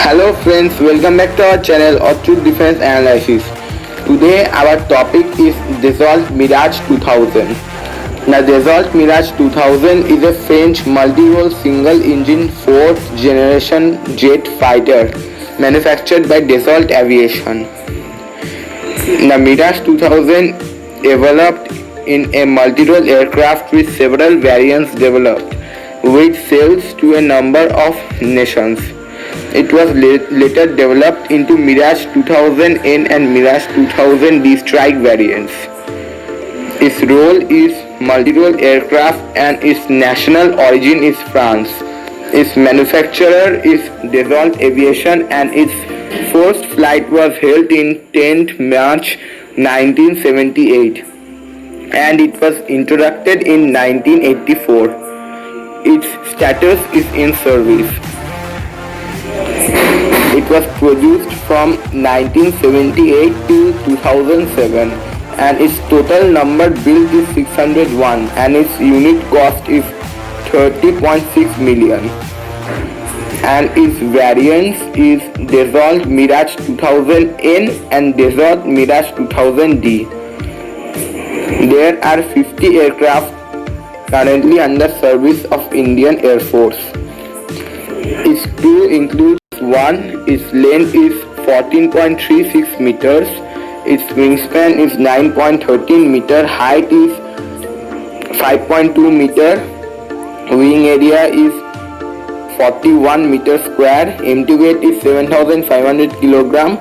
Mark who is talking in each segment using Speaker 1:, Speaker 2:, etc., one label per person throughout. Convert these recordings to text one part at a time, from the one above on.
Speaker 1: Hello friends, welcome back to our channel of Truth Defense Analysis. Today our topic is Dassault Mirage 2000. The Dassault Mirage 2000 is a French multi-role single-engine 4th generation jet fighter manufactured by Dassault Aviation. The Mirage 2000 developed in a multi-role aircraft with several variants developed, which sells to a number of nations. It was later developed into Mirage 2000N and Mirage 2000D strike variants. Its role is multi-role aircraft and its national origin is France. Its manufacturer is Dassault Aviation and its first flight was held in 10th March 1978 and it was introduced in 1984. Its status is in service. It was produced from 1978 to 2007 and its total number built is 601 and its unit cost is 30.6 million. And its variants is Dassault Mirage 2000N and Dassault Mirage 2000D. There are 50 aircraft currently under service of Indian Air Force. Its crew includes its length is 14.36 meters, its wingspan is 9.13 meter, height is 5.2 meter, wing area is 41 meter square, empty weight is 7,500 kilogram,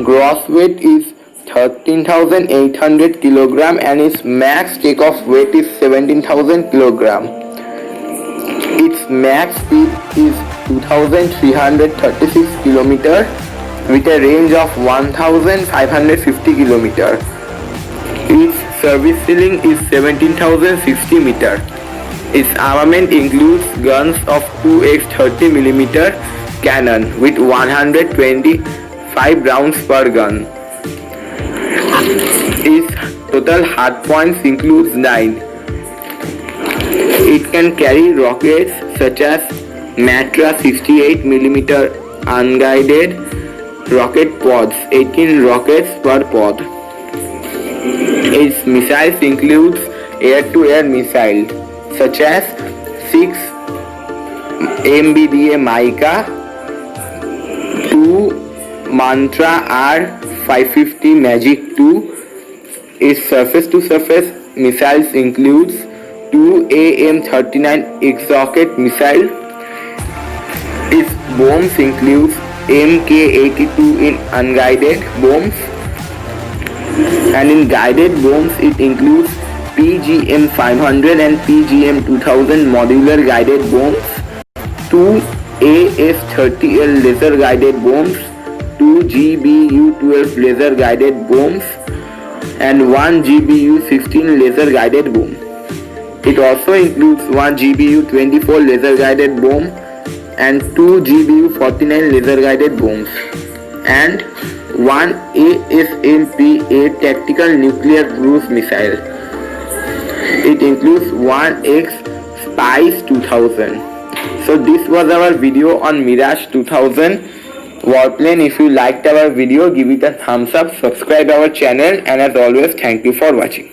Speaker 1: gross weight is 13,800 kilogram and its max takeoff weight is 17,000 kilogram. Its max speed is 2,336 km with a range of 1,550 km. Its service ceiling is 17,060 meter. Its armament includes guns of 2x30mm cannon with 125 rounds per gun. Its total hard points includes 9. It can carry rockets such as Matra 68mm unguided rocket pods, 18 rockets per pod. Its missiles includes air-to-air missiles such as 6 MBDA Mica, 2 Mantra R550 Magic 2. Its surface-to-surface missiles includes 2 AM-39 Exocet missile. Its bombs include Mk-82 in unguided bombs, and in guided bombs it includes PGM-500 and PGM-2000 modular guided bombs, 2 AS-30L laser guided bombs, 2 GBU-12 laser guided bombs, and 1 GBU-16 laser guided bomb. It also includes 1 GBU-24 laser guided bomb and 2 GBU-49 laser guided bombs and 1 ASMP-A tactical nuclear cruise missile. It includes 1X Spice 2000. So this was our video on Mirage 2000 warplane. If you liked our video, give it a thumbs up, subscribe our channel, and as always, thank you for watching.